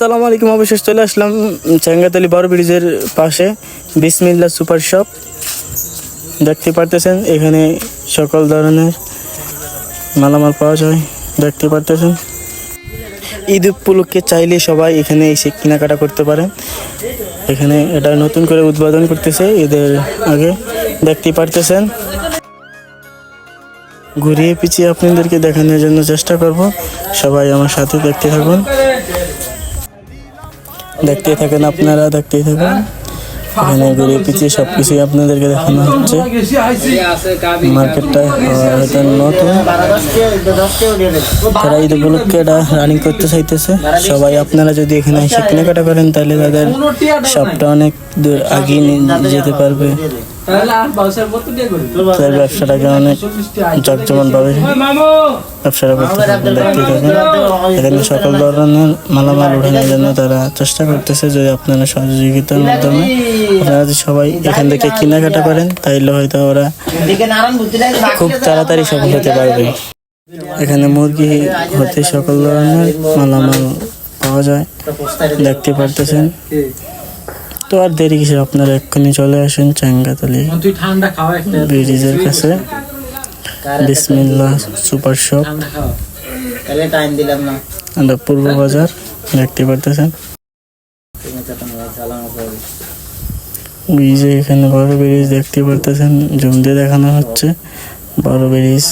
আসসালামু আলাইকুম। অবশেষ চলে আসলাম চাঙ্গাতলি বড় ব্রিজের পাশে বিসমিল্লাহ সুপার শপ। দেখতে পারতেছেন এখানে সকল ধরনের মালামাল পাওয়া যায়। দেখতে পারতেছেন ঈদ উপলক্ষে চাইলে সবাই এখানে এসে কেনাকাটা করতে পারেন। এখানে এটা নতুন করে উদ্বোধন করতেছে ঈদের আগে। দেখতে পারতেছেন ঘুরিয়ে পিছিয়ে আপনাদেরকে দেখানোর জন্য চেষ্টা করব। সবাই আমার সাথে দেখতে থাকুন, দেখতে থাকেন, আপনারা দেখতেই থাকুন। এখানে ঘুরিয়ে পিছিয়ে সবকিছুই আপনাদেরকে দেখানো হচ্ছে। মার্কেটটা হয়তো নতুন, তারা ঈদ উপলক্ষে এটা রানিং করতে চাইতেছে। সবাই আপনারা যদি এখানে এসে কেনাকাটা করেন তাহলে তাদের শপটা অনেক দূর আগিয়ে যেতে পারবে। তাদের ব্যবসাটাকে অনেক জমজমাটভাবে ব্যবসাটা করতে থাকবেন। দেখতে থাকবেন এখানে সকল ধরনের মালামাল উঠানোর জন্য তারা চেষ্টা করতেছে। যদি আপনারা সহযোগিতার মাধ্যমে আপনারা যদি সবাই এখান থেকে কেনাকাটা করেন তাইলে হয়তো ওরা খুব তাড়াতাড়ি সফল হতে পারবে। এখানে মুরগি হতে সকল ধরনের মালামাল পাওয়া যায়, দেখতে পারতেছেন। তো আর দেরি কিসের, আপনারা এক্ষুনি চলে আসেন চাঙ্গাতলি ব্রিজের কাছে বিসমিল্লাহ সুপার শপ, পূর্ব বাজার। দেখতে পারতেছেন ব্রিজে, এখানে বড় ব্রিজ দেখতে পারতেছেন, জুম দিয়ে দেখানো হচ্ছে বড় ব্রিজ।